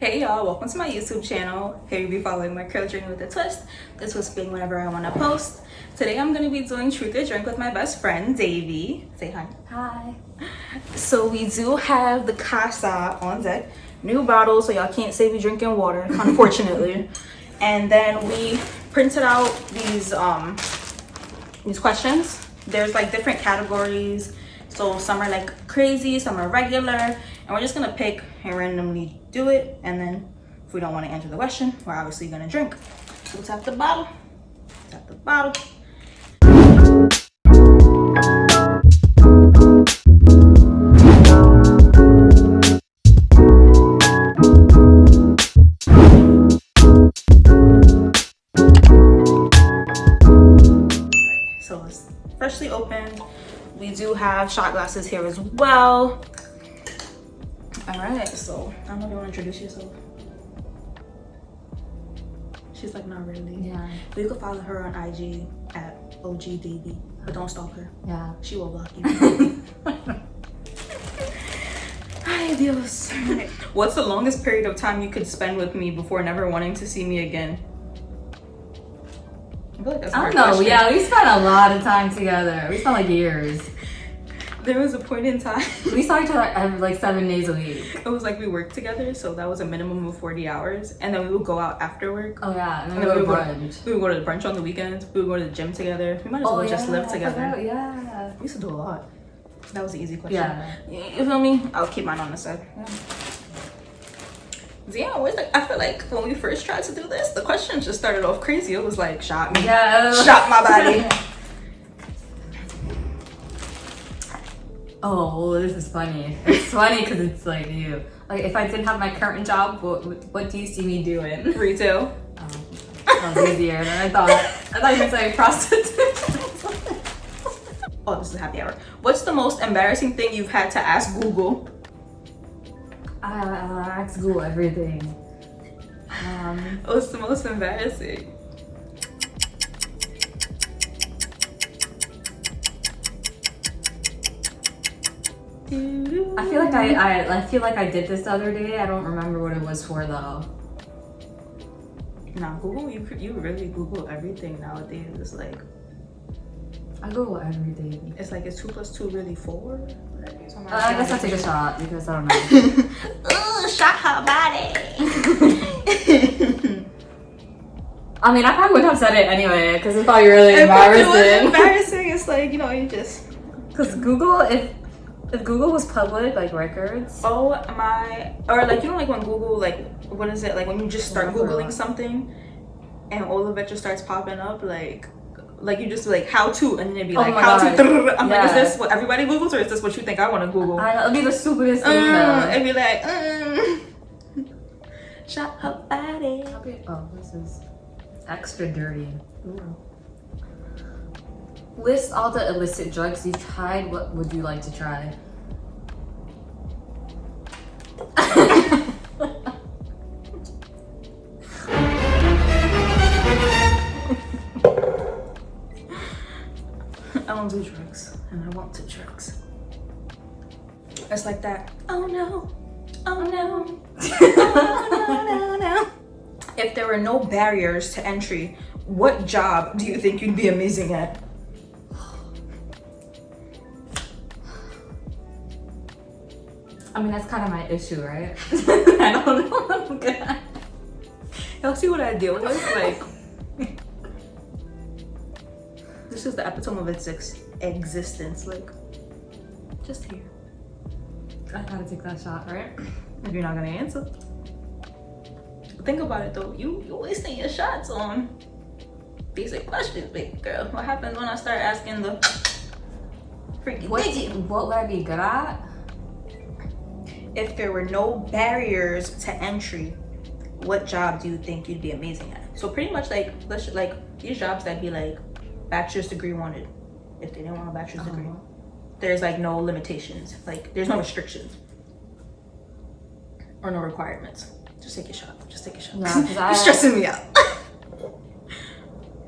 Hey y'all, welcome to my YouTube channel. Here you be following my curl journey with a twist. This was being whenever I want to post. Today I'm going to be doing Truth or Drink with my best friend, Davy. Say hi. Hi. So we do have the casa on deck. New bottle, so y'all can't say we drinking water, unfortunately. And then we printed out these questions. There's like different categories. So some are like crazy, some are regular. And we're just gonna pick and randomly do it. And then if we don't want to answer the question, we're obviously gonna drink. So tap the bottle. Tap the bottle. So it's freshly opened. We do have shot glasses here as well. All right, so I don't know if you want to introduce yourself. She's like, not really. Yeah. But you can follow her on IG at OGDB, but don't stalk her. Yeah. She will block you. Ay, Dios. What's the longest period of time you could spend with me before never wanting to see me again? I feel like that's a hard question. Yeah, we spent a lot of time together. We spent like years. There was a point in time. We saw each other like 7 days a week. It was like we worked together, so that was a minimum of 40 hours. And then we would go out after work. Oh yeah, and then we would go to brunch. We would go to the brunch on the weekends. We would go to the gym together. We might as well just live together. Yeah. We used to do a lot. That was an easy question. Yeah. You feel me? I'll keep mine on the side. Yeah, I feel like when we first tried to do this, the questions just started off crazy. It was like, shot me. Yeah. Shot my body. Oh, well, this is funny. It's funny because it's like you. Like, if I didn't have my current job, what do you see me doing? Retail. That was easier than I thought. I thought you were saying prostitute. Oh, this is a happy hour. What's the most embarrassing thing you've had to ask Google? I ask Google everything. What's the most embarrassing? I feel like I did this the other day. I don't remember what it was for though. Nah, Google, you really Google everything nowadays. It's like, I Google everything. it's like, is 2 + 2 really 4? I guess I'll take a shot because I don't know. Ooh, shot her body. I mean, I probably wouldn't have said it anyway because it's probably really embarrassing. It was embarrassing. It's like, you know, you just. Because Google, if Google was public, like records. Oh my, or like, you know, like when Google, like, what is it? Like when you just start Googling something and all of it just starts popping up, like you just like how to, and then it'd be like how to. I'm like, is this what everybody Googles or is this what you think I want to Google? It'd be the stupidest thing though. It'd be like, shot her body. Oh, this is extra dirty. Ooh. List all the illicit drugs you've tried. What would you like to try? I don't do drugs, and I won't do drugs. It's like that. Oh no, oh no, oh no. If there were no barriers to entry, what job do you think you'd be amazing at? I mean, that's kind of my issue, right? I don't know what I'm good at. Y'all see what I deal with? Like, this is the epitome of its existence. Like, just here. I gotta take that shot, right? If you're not gonna answer. Think about it though. You wasting your shots on basic questions, big girl. What happens when I start asking the freaky What would I be good at? If there were no barriers to entry, what job do you think you'd be amazing at? So pretty much like these jobs that'd be like bachelor's degree wanted. If they didn't want a bachelor's degree, there's like no limitations. Like there's no restrictions or no requirements. Just take your shot. Just take your shot. Yeah, you're stressing me out.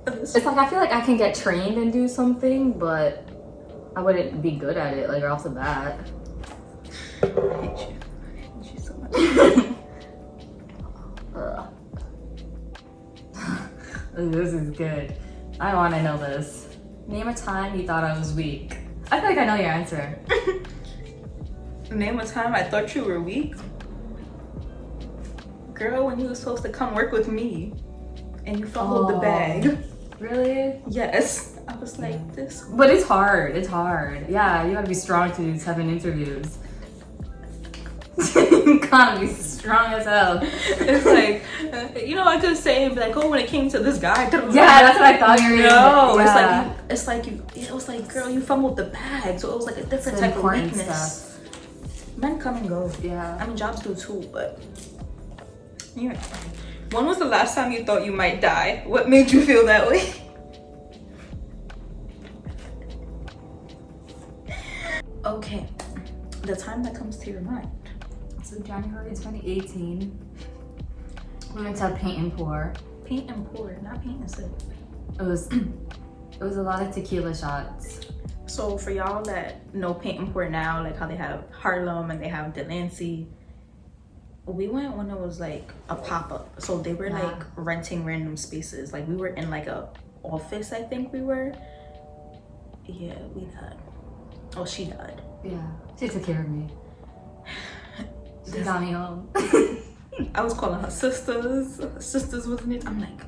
It's like I feel like I can get trained and do something, but I wouldn't be good at it like right off the bat. I hate you so much. Ooh, this is good. I want to know this. Name a time you thought I was weak. I feel like I know your answer. Name a time I thought you were weak. Girl, when you were supposed to come work with me and you fumbled the bag. Really? Yes. I was like, this. But it's hard. It's hard. Yeah, you gotta be strong to do 7 interviews. You gotta be strong as hell. It's like, I could say and be like, oh, when it came to this guy. Yeah, that's what I thought you were No, yeah. it was like, girl, you fumbled the bag. So it was like a different type of weakness. Stuff. Men come and go. Yeah. I mean, jobs do too, but. Yeah. When was the last time you thought you might die? What made you feel that way? Okay, the time that comes to your mind. So January 2018, we went to Paint and Pour. Paint and pour, not paint and sip. It was a lot of tequila shots. So for y'all that know Paint and Pour now, like how they have Harlem and they have Delancey, we went when it was like a pop-up. So they were like renting random spaces. Like we were in like a office, I think we were. Yeah, we died. Oh, she died. Yeah, she took care of me. She got me home. I was calling her sisters. Her sisters wasn't it? I'm like,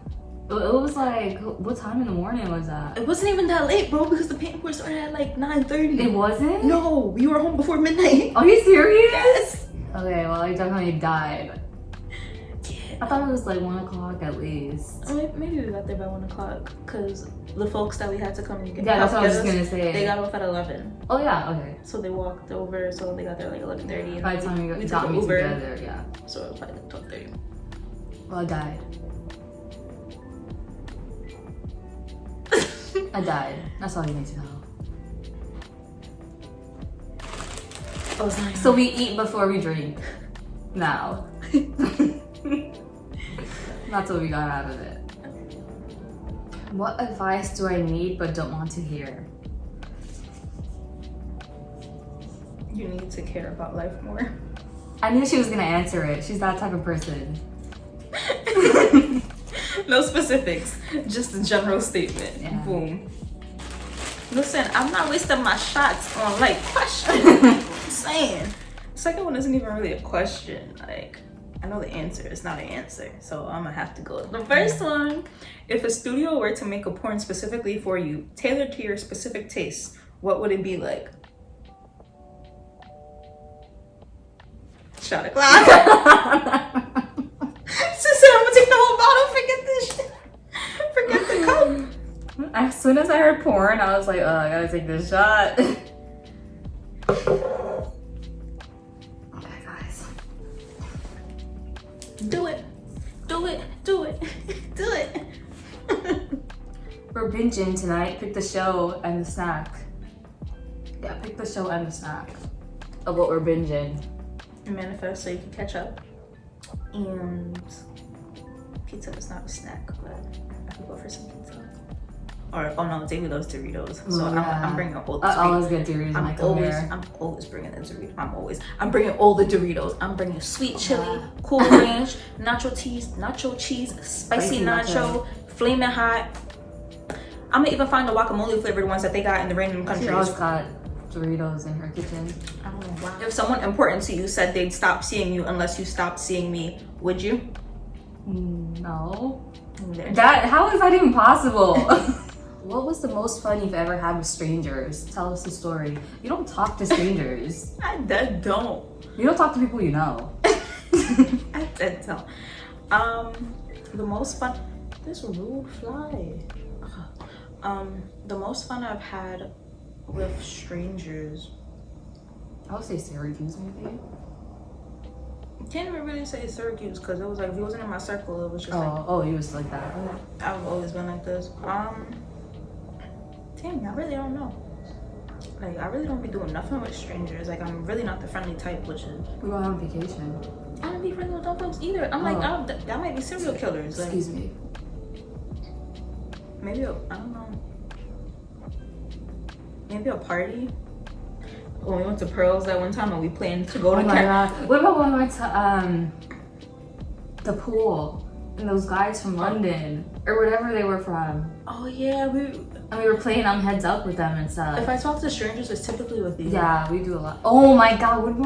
it was like, what time in the morning was that? it wasn't even that late, bro, because the Paint and Pour started at like 9:30. It wasn't? No, we were home before midnight. Are you serious? Yes. Okay, well, I definitely died. Yeah. I thought it was like 1 o'clock at least. I mean, maybe we got there by 1 o'clock because the folks that we had to come and get Yeah, that's what I was us, just gonna say. they got off at 11. Oh yeah, okay. So they walked over, so they got there like 11:30. By the time we took got an me Uber, together, yeah. so it was probably like 12:30. Well, I died. I died. That's all you need to know. I was like, So we eat before we drink. Now. That's what we got out of it. What advice do I need but don't want to hear? you need to care about life more. I knew she was gonna answer it. She's that type of person. No specifics, just a general statement. Yeah. Boom. Listen, I'm not wasting my shots on like questions. I'm saying. Second one isn't even really a question. Like, I know the answer. It's not an answer. So I'm gonna have to go. The first one, if a studio were to make a porn specifically for you, tailored to your specific tastes, what would it be like? Shot a glass. She said, I'm gonna take the whole bottle, forget this shit. Forget the cup. As soon as I heard porn, I was like, oh, I gotta take this shot. Okay, guys. Do it. Do it. Do it. Do it. We're binging tonight. Pick the show and the snack. Yeah, pick the show and the snack of what we're binging. Manifest so you can catch up. And pizza is not a snack, but I could go for some pizza. Or, oh no, Davey loves Doritos. So yeah. I'm bringing all the I always get Doritos when I come here. I'm always bringing the Doritos. I'm bringing all the Doritos. I'm bringing sweet chili, cool ranch, nacho cheese, spicy nacho, flaming hot. I'm gonna even find the guacamole flavored ones that they got in the random countries. She always got Doritos in her kitchen. Oh, wow. If someone important to you said they'd stop seeing you unless you stopped seeing me, would you? No. How is that even possible? What was the most fun you've ever had with strangers? Tell us the story. You don't talk to strangers. I dead don't. You don't talk to people you know. I dead don't. The most fun. This rude fly. The most fun I've had with strangers. I would say Syracuse maybe. Can't even really say Syracuse because it was like if it wasn't in my circle, it was just like. Oh, you was like that. I've always been like this. Damn, I really don't know. Like, I really don't be doing nothing with strangers. Like, I'm really not the friendly type, which is. We going on vacation. I don't be friendly with dumb folks either. I'm like, that might be serial killers. Like, excuse me. Maybe I don't know. Maybe a party. When we went to Pearls that one time and we planned to go to God. What about when we went to the pool and those guys from London or whatever they were from. Oh yeah, we were playing Heads Up with them and stuff. If I talk to strangers, it's typically with you. Yeah, we do a lot. Oh my god, when we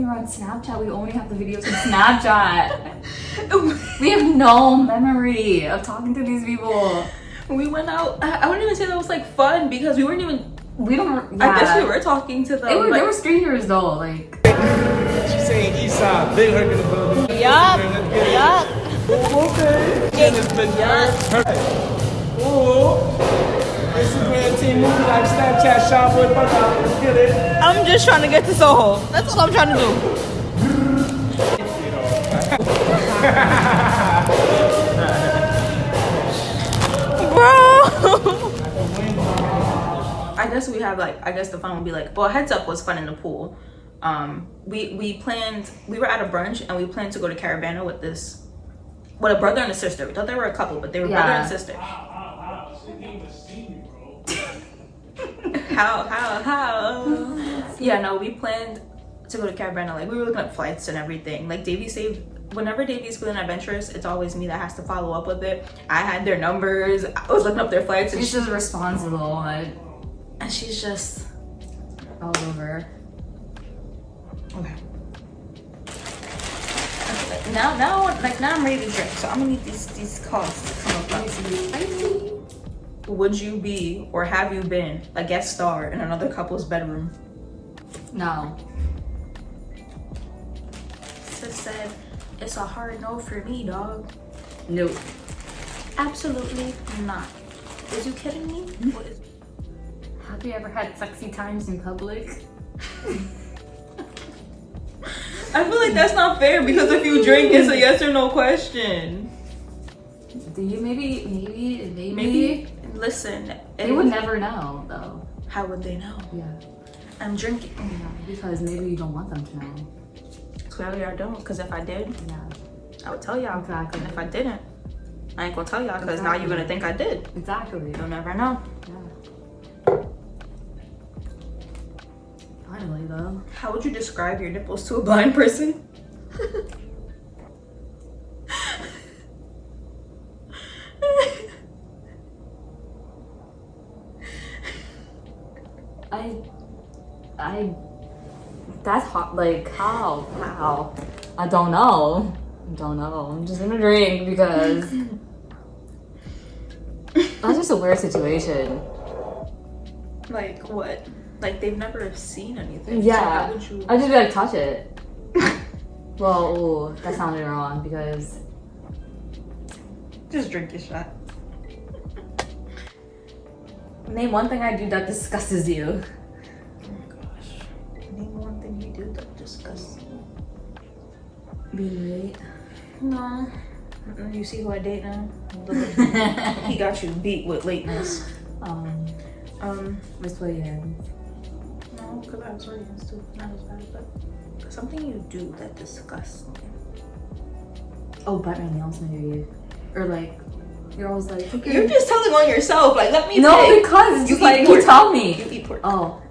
were on Snapchat, we only have the videos on Snapchat. We have no memory of talking to these people. We went out. I wouldn't even say that was like fun because we weren't even. We don't. Yeah. I guess we were talking to them. They were strangers though, like. She's saying Eastside, Big Herc in the building. Yup. Okay. And it's been perfect. Ooh. Instagram team movie like Snapchat shop with my let's get it. I'm just trying to get to Soho. That's all I'm trying to do. Bro. I guess we have like, I guess the fun would be like, well, Heads Up was fun in the pool. We were at a brunch and we planned to go to Caravana with a brother and a sister. We thought they were a couple, but they were brother and sister. How? Yeah, no, we planned to go to Caravana. Like, we were looking at flights and everything. Like, whenever Davey's feeling adventurous, it's always me that has to follow up with it. I had their numbers. I was looking up their flights. She's just responsible. And she's just all over. Okay. Now I'm ready to drink. So I'm gonna need these cards to come up. Would you be or have you been a guest star in another couple's bedroom? No. Sis said it's a hard no for me, dog. Nope. Absolutely not. Is you kidding me? What is? Have you ever had sexy times in public? I feel like that's not fair because if you drink, it's a yes or no question. Do you maybe? Listen, they would never know though. How would they know? Yeah. I'm drinking. Yeah, because maybe you don't want them to know. Clearly I don't, because if I did, I would tell y'all. Exactly. And if I didn't, I ain't gonna tell y'all because now you're gonna think I did. Exactly. You'll never know. Yeah. Finally though. How would you describe your nipples to a blind person? That's hot. Like how? I don't know. I'm just gonna drink because that's just a weird situation. Like what? Like they've never seen anything. Yeah. So how would you? I just be like touch it. Well, ooh, that sounded wrong because. Just drink your shot. Name one thing I do that disgusts you. Name one thing you do that disgusts me. Being late? No. You see who I date now? He got you beat with lateness. With sweaty hands. No, because I have sweaty hands too. Not as bad, but something you do that disgusts me. Oh, bite my nails when you're or like you're always like you're just telling on yourself. Like let me. No, pick. because you tell me. You eat pork. Oh.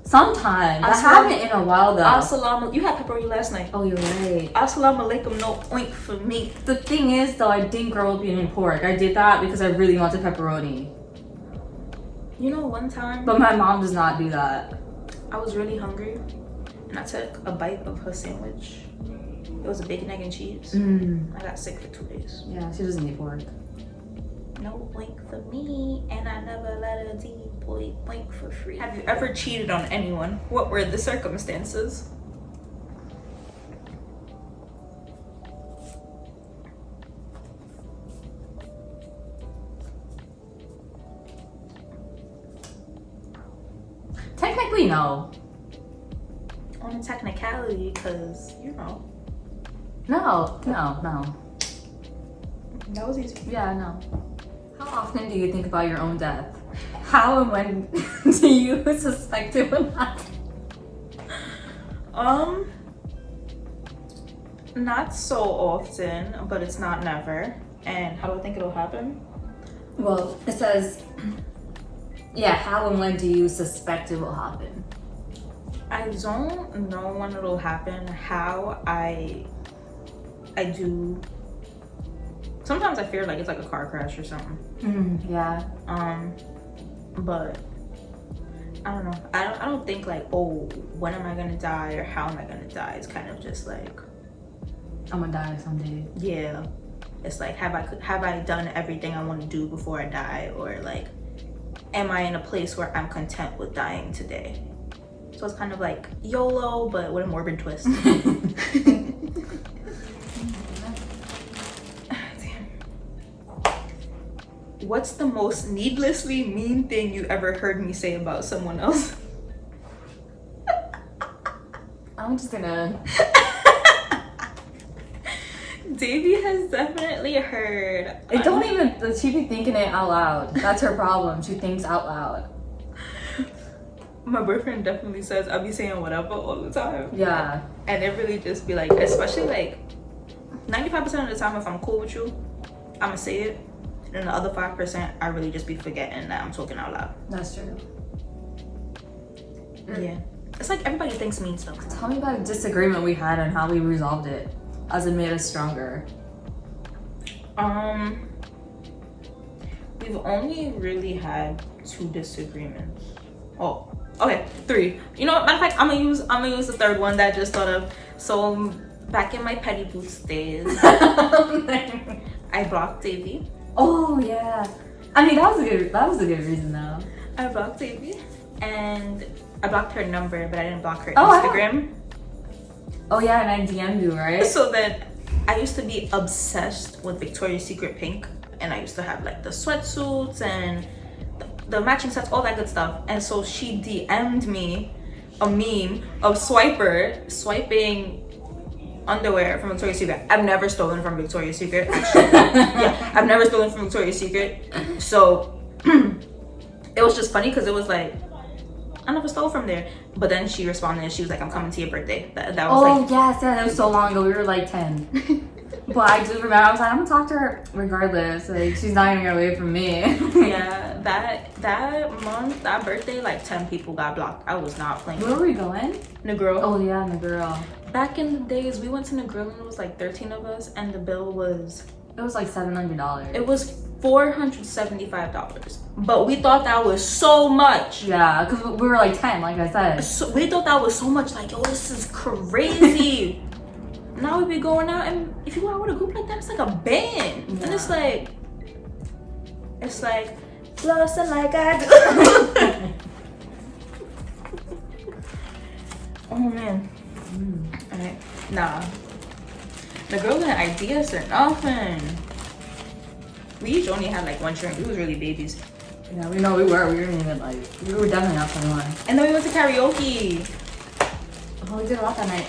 Sometimes. I haven't in a while though. You had pepperoni last night. Oh, you're right. Assalamu alaikum, no oink for me. The thing is though, I didn't grow up eating pork. I did that because I really wanted pepperoni. You know, one time. But my mom does not do that. I was really hungry, and I took a bite of her sandwich. It was a bacon, egg, and cheese. I got sick for 2 days. Yeah, she doesn't eat pork. No oink for me, and I never let a D boy oink for free. Have you ever cheated on anyone? What were the circumstances? Technically, no. On a technicality, because, you know. No. That was easy. Yeah, no. How often do you think about your own death? How and when do you suspect it will happen? Not so often, but it's not never. And how do I think it'll happen? Well, it says, yeah, how and when do you suspect it will happen? I don't know when it'll happen. How I do sometimes I fear like it's like a car crash or something. Yeah. But I don't know. I don't think like, oh, when am I gonna die or how am I gonna die? It's kind of just like, I'm gonna die someday. yeah. It's like, have I done everything I want to do before I die, or like, am I in a place where I'm content with dying today? So it's kind of like YOLO, but with a morbid twist. What's the most needlessly mean thing you ever heard me say about someone else? I'm just gonna. Davy has definitely heard. It don't even. She be thinking it out loud. That's her problem. She thinks out loud. My boyfriend definitely says I be saying whatever all the time. Yeah. And it really just be like, especially like 95% of the time, if I'm cool with you, I'ma say it. And the other 5%, I really just be forgetting that I'm talking out loud. That's true. Yeah. It's like everybody thinks mean stuff. Tell me about a disagreement we had and how we resolved it, as it made us stronger. We've only really had 2 disagreements. Oh, okay, 3. You know what? Matter of fact, I'm gonna use the third one that I just thought of. So back in my petty boots days, I blocked Davy. Oh yeah. I mean that was a good reason though. I blocked Davy, and I blocked her number, but I didn't block her Oh, Instagram. Oh yeah, and I DM'd you, right? So then I used to be obsessed with Victoria's Secret pink, and I used to have like the sweatsuits and the matching sets, all that good stuff. And so she DM'd me a meme of Swiper swiping underwear from Victoria's Secret. I've never stolen from Victoria's Secret. Yeah, I've never stolen from Victoria's Secret. So it was just funny because it was like, I never stole from there. But then she responded and she was like, I'm coming to your birthday. That was like, yes, yeah, that was so long ago. We were like 10. But I do remember, I was like, I'm gonna talk to her regardless. Like, she's not gonna get away from me. yeah, that month, that birthday, like 10 people got blocked. I was not playing. Where were we going? Negril. Oh yeah, Negril. Back in the days, we went to Negril and it was like 13 of us, and the bill was... It was like $700. It was $475. But we thought that was so much. Yeah, because we were like 10, like I said. So we thought that was so much, like, yo, this is crazy. Now we be going out, and if you go out with a group like that, it's like a band. Yeah. And it's like flossing like I do. Oh man. Alright. Nah. The girl had ideas or nothing. We each only had like 1 drink. We was really babies. Yeah, we know we were. We weren't even like, we were definitely not 21. And then we went to karaoke. Oh, we did a lot that night.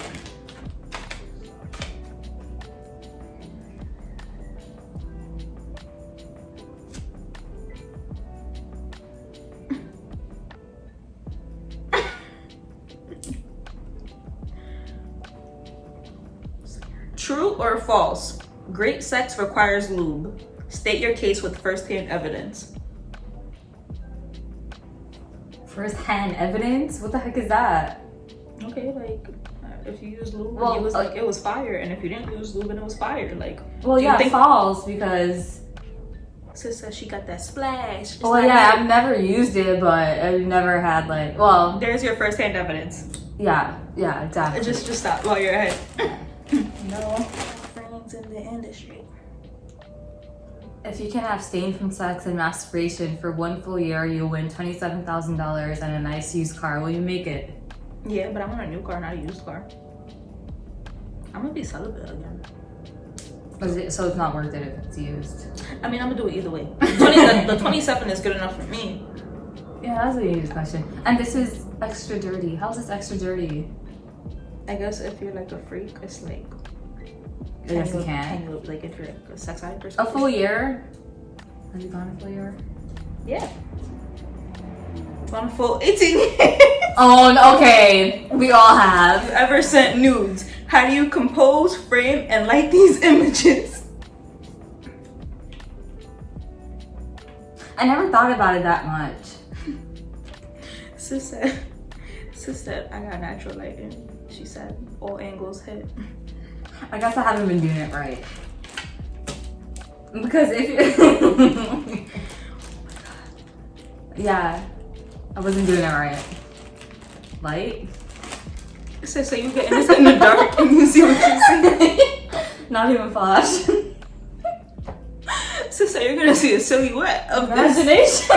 True or false? Great sex requires lube. State your case with first-hand evidence. First-hand evidence? What the heck is that? Okay, like if you use lube, well, it was like it was fire, and if you didn't use lube, and it was fire. Like, well, yeah, false because. Sis says she got that splash. Well, yeah, I've never used it, but I've never had like. Well, there's your first-hand evidence. Yeah, exactly. Just stop while you're ahead. No friends in the industry. If you can abstain from sex and masturbation for 1 full year, you'll win $27,000 and a nice used car. Will you make it? Yeah, but I want a new car, not a used car. I'm gonna be celibate again. So it's not worth it if it's used? I mean, I'm gonna do it either way. The 27 is good enough for me. Yeah, that's a easy question. And this is extra dirty. How's this extra dirty? I guess if you're like a freak, it's like... Yes, you can. You, like if you're like a sex addict or something. A full year? Have you gone a full year? Yeah. Gone a full 18 years. Oh, okay. We all have. Have you ever sent nudes? How do you compose, frame, and like these images? I never thought about it that much. Sis said, I got natural lighting. She said, all angles hit. I guess I haven't been doing it right. Because if yeah, I wasn't doing it right. Light? So you get in the dark and you see what you're seeing. Not even flash. So you're gonna see a silhouette of Imagination.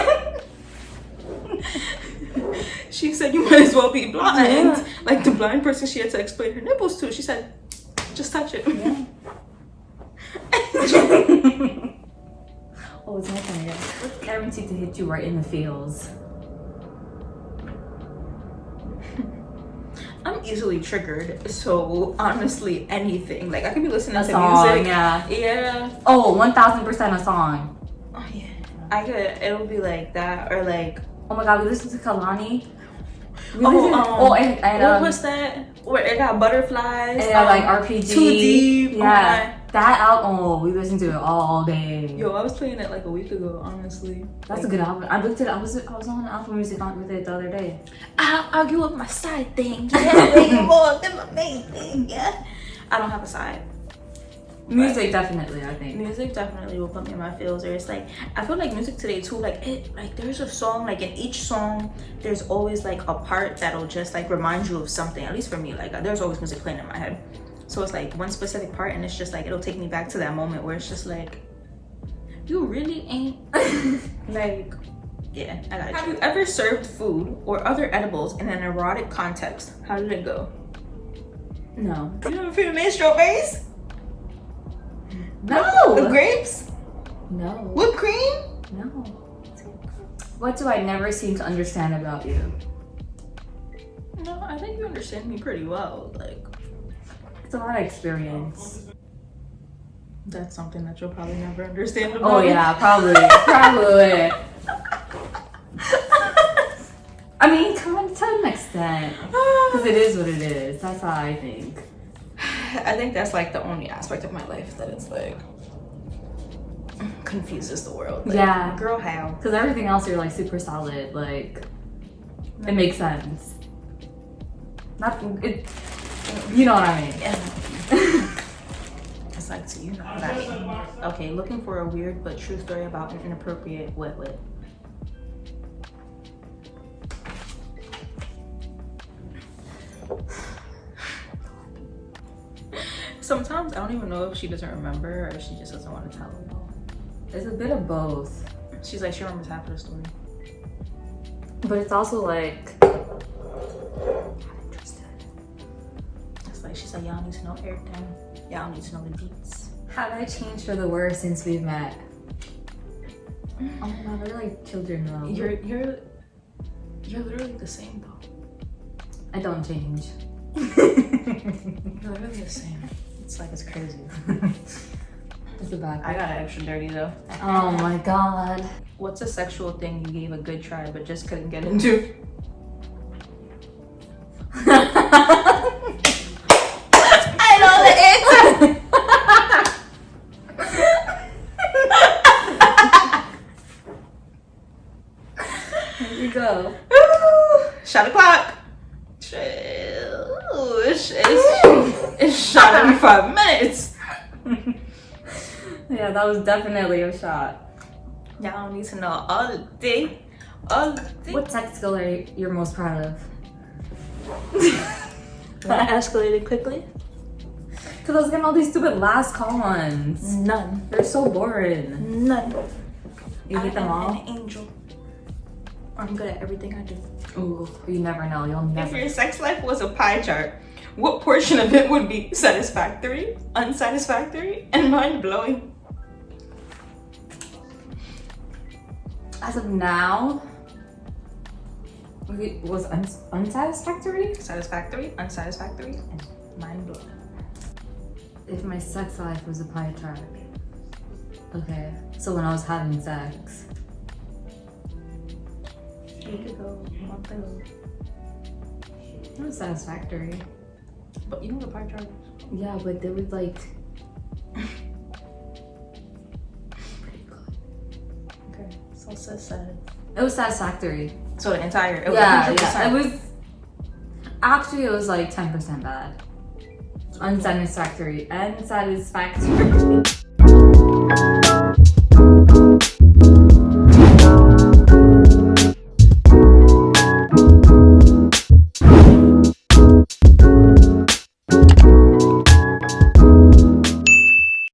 She said you might as well be blind. Yeah. Like the blind person she had to explain her nipples to. She said, just touch it. Yeah. Oh, it's not gonna get guaranteed to hit you right in the feels. I'm easily triggered, so honestly, anything. Like I could be listening A to song, music. yeah. Oh, 1000% a song. Oh yeah. I could. It'll be like that, or like. Oh my god, we listened to Kalani. What And was that? Where it got butterflies. and like RPG. Too Deep. Yeah. That album, oh, we listened to it all day. Yo, I was playing it like a week ago, honestly. That's a good album. I looked at it. I was on Apple Music with it the other day. I'll argue with my side thing. Yeah, way more than my main thing. Yeah. I don't have a side. Music definitely, I think. Music definitely will put me in my feels. Or it's like I feel like music today too. Like there's a song. Like in each song, there's always like a part that'll just like remind you of something. At least for me, like there's always music playing in my head. So it's like one specific part, and it's just like it'll take me back to that moment where it's just like, you really ain't like, yeah. I got you. Have you ever served food or other edibles in an erotic context? How did it go? No. You never made strawberries? No. Grapes? No. Whipped cream? No. What do I never seem to understand about you? No, I think you understand me pretty well. Like, it's a lot of experience. That's something that you'll probably never understand about Oh me. yeah, probably. Probably. I mean, to an extent. Because it is what it is. That's how I think. I think that's like the only aspect of my life that it's like confuses the world. Like, yeah. Girl, how? Because everything else you're like super solid. Like, it makes sense. Not it. You know what I mean? Yeah. It's like, so you know what I mean. Okay, looking for a weird but true story about an inappropriate wet. Sometimes I don't even know if she doesn't remember or if she just doesn't want to tell it all. It's a bit of both. She's like, she remembers half of the story. But it's also like, It's like, she's like, y'all need to know everything. Y'all need to know the deets. have I changed for the worse since we've met? Oh my god, we're like children though. You're literally the same though. I don't change. You're literally the same. It's like, it's crazy. It's a bad. I got it extra dirty though. Oh my god. What's a sexual thing you gave a good try but just couldn't get into? I know the answer. Here you go. Shot o'clock. It's shot every 5 minutes. Yeah, that was definitely a shot. Y'all need to know all the day. All the day. What tech skill are you most proud of? That escalated quickly. Because I was getting all these stupid last call ones. None. They're so boring. None. You hit them I am all? an angel. I'm good at everything I do. Ooh, you never know. You'll If never. your sex life was a pie chart, what portion of it would be satisfactory, unsatisfactory, and mind-blowing? As of now, it was unsatisfactory? Satisfactory, unsatisfactory, and mind-blowing. If my sex life was a pie chart. Okay, so when I was having sex. You could go a month ago. It was satisfactory. But you know what a pie chart is? Yeah, but there was like. Pretty good. Okay, so sad. It was satisfactory. So the entire, it was Yeah, 100%. yeah. It was. Actually, it was like 10% bad. Unsatisfactory. Unsatisfactory.